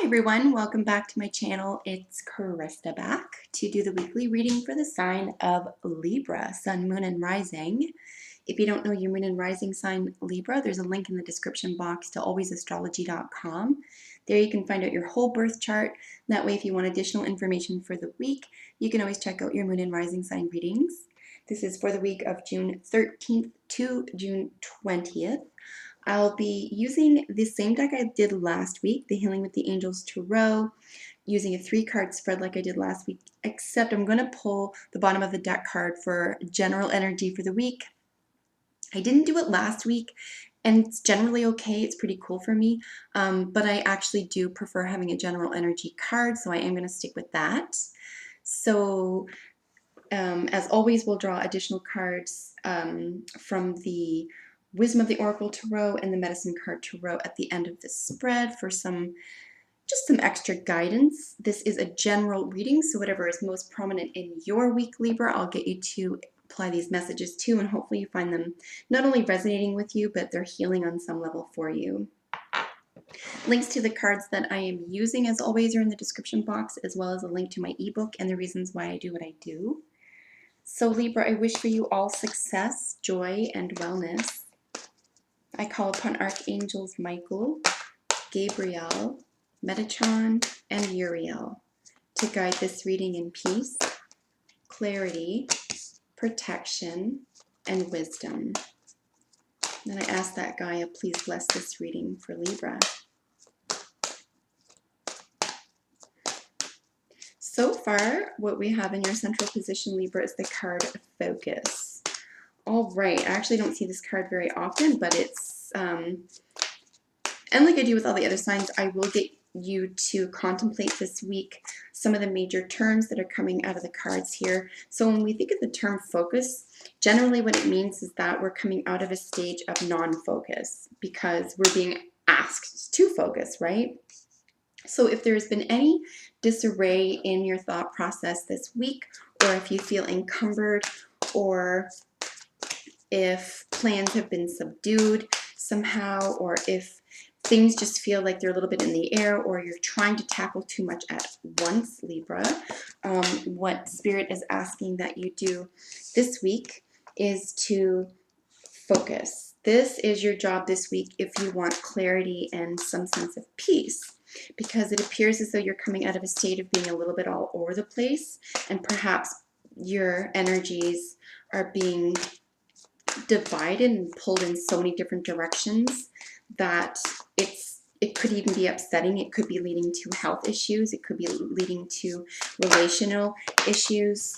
Hi everyone, welcome back to my channel. It's Krista back to do the weekly reading for the sign of Libra, Sun, Moon, and Rising. If you don't know your Moon and Rising sign Libra, there's a link in the description box to alwaysastrology.com. There you can find out your whole birth chart. That way if you want additional information for the week, you can always check out your Moon and Rising sign readings. This is for the week of June 13th to June 20th. I'll be using the same deck I did last week, the Healing with the Angels Tarot, using a 3-card spread like I did last week, except I'm going to pull the bottom of the deck card for general energy for the week. I didn't do it last week, and it's generally okay. It's pretty cool for me, but I actually do prefer having a general energy card, so I am going to stick with that. So as always, we'll draw additional cards from the Wisdom of the Oracle Tarot and the Medicine Card Tarot at the end of this spread for just some extra guidance. This is a general reading, so whatever is most prominent in your week, Libra, I'll get you to apply these messages to, and hopefully you find them not only resonating with you, but they're healing on some level for you. Links to the cards that I am using, as always, are in the description box, as well as a link to my ebook and the reasons why I do what I do. So Libra, I wish for you all success, joy, and wellness. I call upon Archangels Michael, Gabriel, Metatron, and Uriel to guide this reading in peace, clarity, protection, and wisdom. And I ask that Gaia please bless this reading for Libra. So far, what we have in your central position, Libra, is the card Focus. All right, I actually don't see this card very often, but it's, and like I do with all the other signs, I will get you to contemplate this week some of the major terms that are coming out of the cards here. So when we think of the term focus, generally what it means is that we're coming out of a stage of non-focus because we're being asked to focus, right? So if there's been any disarray in your thought process this week, or if you feel encumbered, or if plans have been subdued somehow, or if things just feel like they're a little bit in the air, or you're trying to tackle too much at once, Libra, what Spirit is asking that you do this week is to focus. This is your job this week if you want clarity and some sense of peace, because it appears as though you're coming out of a state of being a little bit all over the place, and perhaps your energies are being divided and pulled in so many different directions that it could even be upsetting. It could be leading to health issues. It could be leading to relational issues.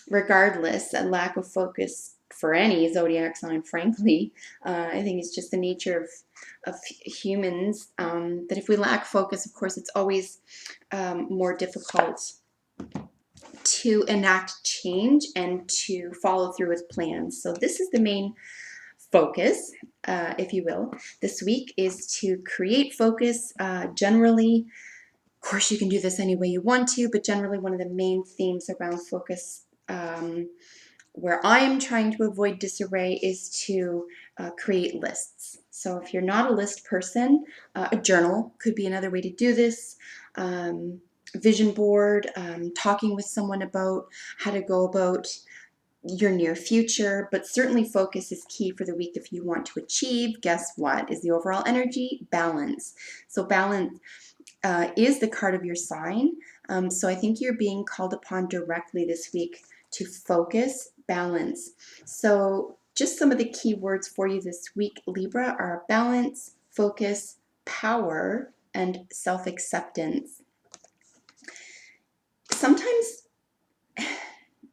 Regardless, a lack of focus for any zodiac sign, frankly, I think it's just the nature of humans, that if we lack focus, of course, it's always more difficult to enact change and to follow through with plans. So this is the main focus, if you will, this week, is to create focus. Generally, of course, you can do this any way you want to, but generally one of the main themes around focus, where I am trying to avoid disarray, is to create lists. So if you're not a list person, a journal could be another way to do this. Vision board, talking with someone about how to go about your near future, but certainly focus is key for the week if you want to achieve, guess what, is the overall energy? Balance. So balance is the card of your sign. So I think you're being called upon directly this week to focus, balance. So just some of the key words for you this week, Libra, are balance, focus, power, and self-acceptance. Sometimes,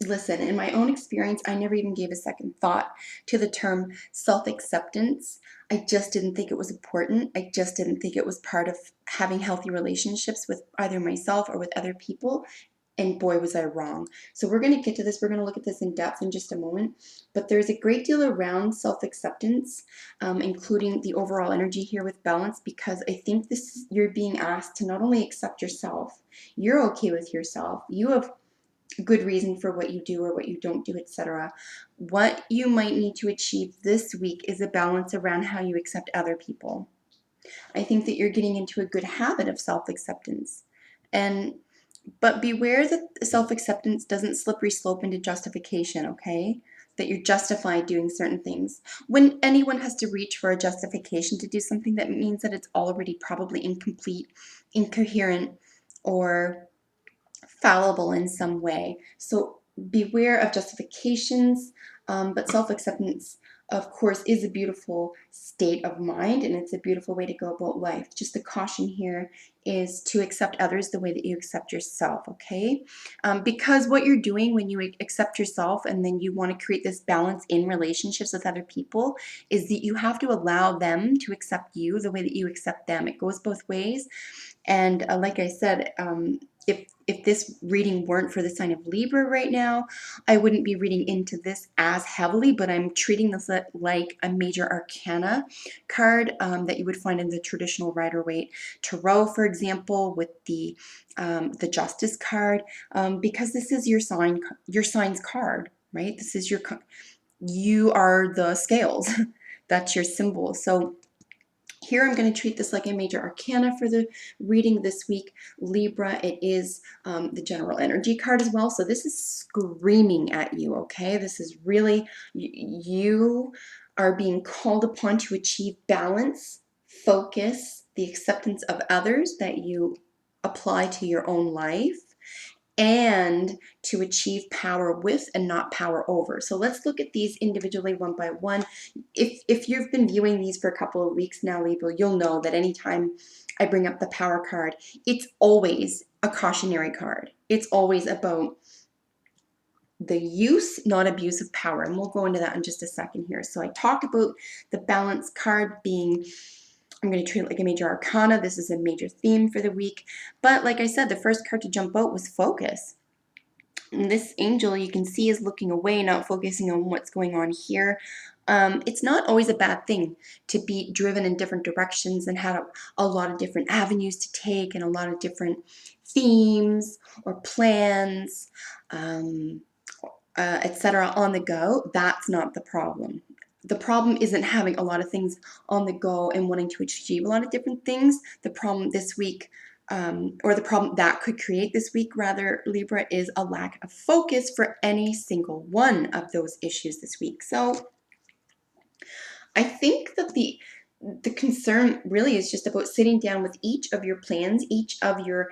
listen, in my own experience, I never even gave a second thought to the term self-acceptance. I just didn't think it was important. I just didn't think it was part of having healthy relationships with either myself or with other people. And boy, was I wrong. So we're going to get to this. We're going to look at this in depth in just a moment. But there's a great deal around self-acceptance, including the overall energy here with balance, because I think you're being asked to not only accept yourself, you're okay with yourself, you have good reason for what you do or what you don't do, etc. What you might need to achieve this week is a balance around how you accept other people. I think that you're getting into a good habit of self-acceptance. But beware that self-acceptance doesn't slippery slope into justification, okay? That you're justified doing certain things. When anyone has to reach for a justification to do something, that means that it's already probably incomplete, incoherent, or fallible in some way. So beware of justifications, but self-acceptance, of course, is a beautiful state of mind, and it's a beautiful way to go about life. Just the caution here is to accept others the way that you accept yourself, okay? Because what you're doing when you accept yourself and then you want to create this balance in relationships with other people is that you have to allow them to accept you the way that you accept them. It goes both ways. And like I said, if this reading weren't for the sign of Libra right now, I wouldn't be reading into this as heavily, but I'm treating this like a major arcana card that you would find in the traditional Rider-Waite Tarot, for example, with the Justice card, because this is your sign's card, right? This is you are the scales. That's your symbol. So here I'm going to treat this like a major arcana for the reading this week, Libra. It is the general energy card as well. So this is screaming at you, okay? This is really, you are being called upon to achieve balance, focus, the acceptance of others that you apply to your own life, and to achieve power with and not power over. So let's look at these individually one by one. If you've been viewing these for a couple of weeks now, Libra, you'll know that anytime I bring up the power card, it's always a cautionary card. It's always about the use, not abuse of power. And we'll go into that in just a second here. So I talked about the balance card being, I'm going to treat it like a major arcana. This is a major theme for the week. But like I said, the first card to jump out was focus. And this angel, you can see, is looking away, not focusing on what's going on here. It's not always a bad thing to be driven in different directions and have a lot of different avenues to take and a lot of different themes or plans, etc. on the go. That's not the problem. The problem isn't having a lot of things on the go and wanting to achieve a lot of different things. The problem this week, or the problem that could create this week, rather, Libra, is a lack of focus for any single one of those issues this week. So I think that the concern really is just about sitting down with each of your plans, each of your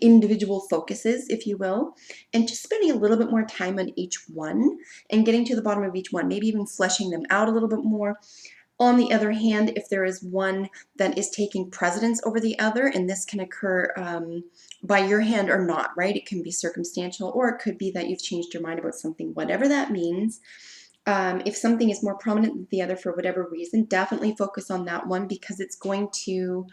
individual focuses, if you will, and just spending a little bit more time on each one and getting to the bottom of each one, maybe even fleshing them out a little bit more. On the other hand, if there is one that is taking precedence over the other, and this can occur by your hand or not, right? It can be circumstantial, or it could be that you've changed your mind about something, whatever that means. If something is more prominent than the other for whatever reason, definitely focus on that one because it's going to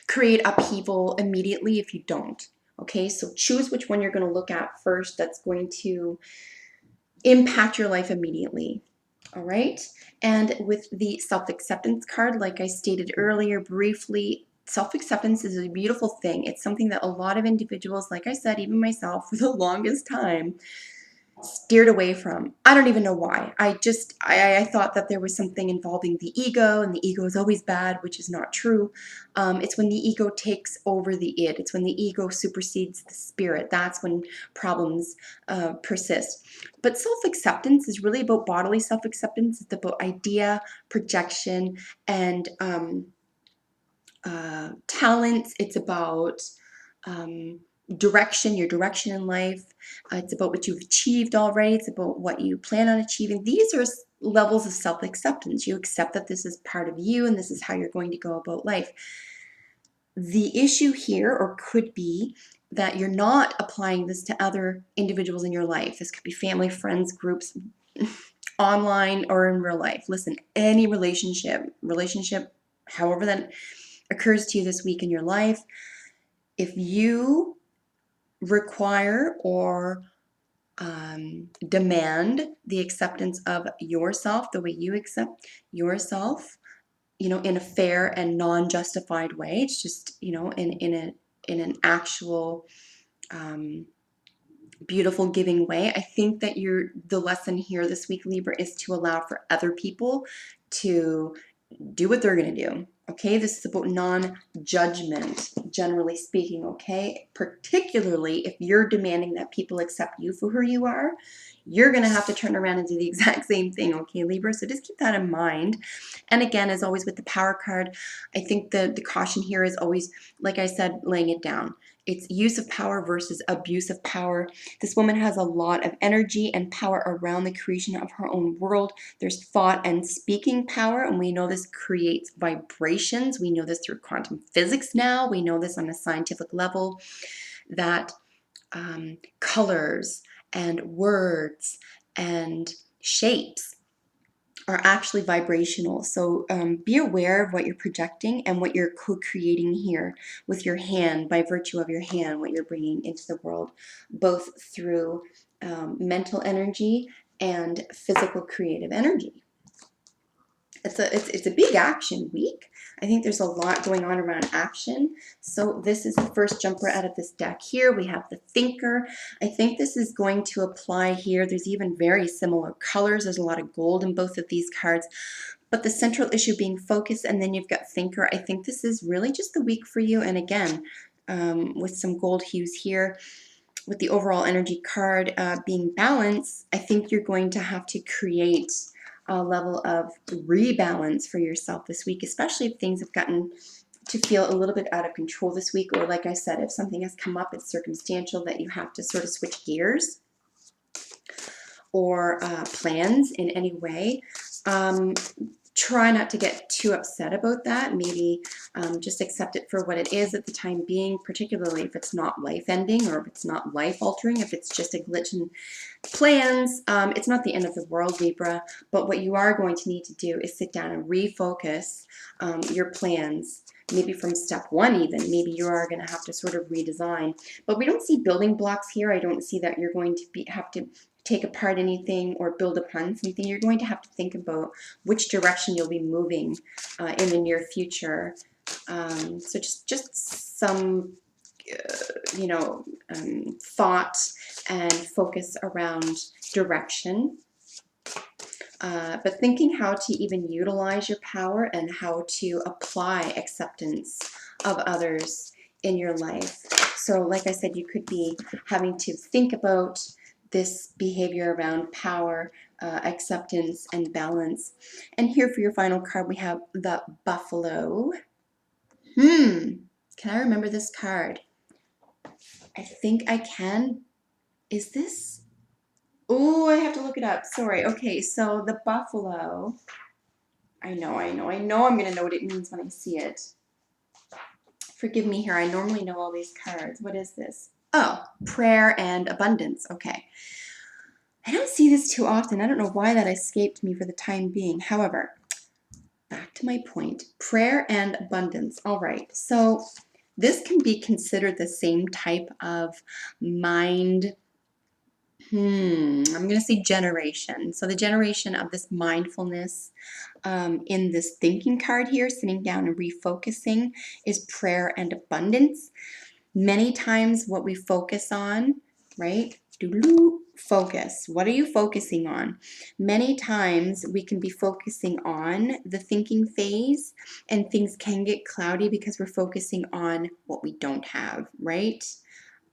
create upheaval immediately if you don't. Okay, so choose which one you're going to look at first that's going to impact your life immediately. All right, and with the self-acceptance card, like I stated earlier briefly, self-acceptance is a beautiful thing. It's something that a lot of individuals, like I said, even myself, for the longest time, steered away from. I don't even know why. I thought that there was something involving the ego, and the ego is always bad, which is not true. It's when the ego takes over the id. It's when the ego supersedes the spirit. That's when problems persist. But self-acceptance is really about bodily self-acceptance. It's about idea, projection, and talents. It's about direction, your direction in life. It's about what you've achieved already. It's about what you plan on achieving. These are levels of self-acceptance. You accept that this is part of you and this is how you're going to go about life. The issue here, or could be, that you're not applying this to other individuals in your life. This could be family, friends, groups, online or in real life. Listen, any relationship, however that occurs to you this week in your life, if you require or demand the acceptance of yourself, the way you accept yourself, in a fair and non-justified way. It's just, in an actual beautiful giving way. I think that the lesson here this week, Libra, is to allow for other people to do what they're going to do. Okay, this is about non-judgment, generally speaking, okay? Particularly if you're demanding that people accept you for who you are, you're going to have to turn around and do the exact same thing, okay, Libra? So just keep that in mind. And again, as always with the Power card, I think the caution here is always, like I said, laying it down. It's use of power versus abuse of power. This woman has a lot of energy and power around the creation of her own world. There's thought and speaking power, and we know this creates vibrations. We know this through quantum physics now. We know this on a scientific level, that colors and words and shapes are actually vibrational. So be aware of what you're projecting and what you're co-creating here with your hand, by virtue of your hand, what you're bringing into the world, both through mental energy and physical creative energy. It's a big action week. I think there's a lot going on around action. So this is the first jumper out of this deck here. We have the Thinker. I think this is going to apply here. There's even very similar colors. There's a lot of gold in both of these cards. But the central issue being focus, and then you've got Thinker. I think this is really just the week for you. And again, with some gold hues here, with the overall energy card being balance, I think you're going to have to create a level of rebalance for yourself this week, especially if things have gotten to feel a little bit out of control this week, or like I said, if something has come up, it's circumstantial that you have to sort of switch gears or plans in any way. Try not to get too upset about that. Maybe just accept it for what it is at the time being, particularly if it's not life-ending or if it's not life-altering, if it's just a glitch in plans. It's not the end of the world, Libra, but what you are going to need to do is sit down and refocus your plans, maybe from step one even. Maybe you are going to have to sort of redesign. But we don't see building blocks here. I don't see that you're going to have to take apart anything or build upon something. You're going to have to think about which direction you'll be moving in the near future. So just some, thought and focus around direction. But thinking how to even utilize your power and how to apply acceptance of others in your life. So like I said, you could be having to think about this behavior around power, acceptance, and balance. And here for your final card, we have the Buffalo. Can I remember this card? I think I can. Is this? Oh, I have to look it up. Sorry. Okay, so the Buffalo. I know I'm going to know what it means when I see it. Forgive me here. I normally know all these cards. What is this? Oh, prayer and abundance. Okay. I don't see this too often. I don't know why that escaped me for the time being. However, back to my point, prayer and abundance. All right, so this can be considered the same type of mind, I'm going to say generation. So the generation of this mindfulness in this thinking card here, sitting down and refocusing, is prayer and abundance. Many times what we focus on, right? Focus. What are you focusing on? Many times we can be focusing on the thinking phase, and things can get cloudy because we're focusing on what we don't have, right?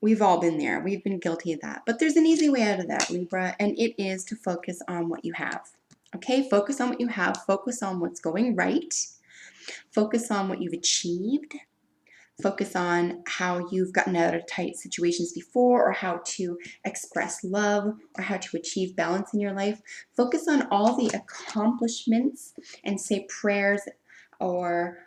We've all been there. We've been guilty of that. But there's an easy way out of that, Libra, and it is to focus on what you have. Okay? Focus on what you have. Focus on what's going right. Focus on what you've achieved. Focus on how you've gotten out of tight situations before, or how to express love, or how to achieve balance in your life. Focus on all the accomplishments and say prayers, or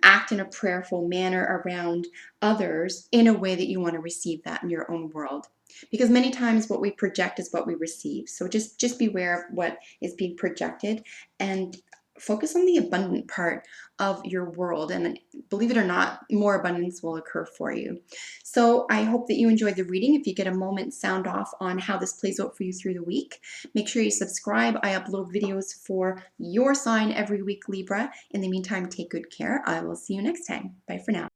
act in a prayerful manner around others in a way that you want to receive that in your own world. Because many times what we project is what we receive. So just beware of what is being projected, and focus on the abundant part of your world, and believe it or not, more abundance will occur for you. So I hope that you enjoyed the reading. If you get a moment, sound off on how this plays out for you through the week. Make sure you subscribe. I upload videos for your sign every week, Libra. In the meantime, take good care. I will see you next time. Bye for now.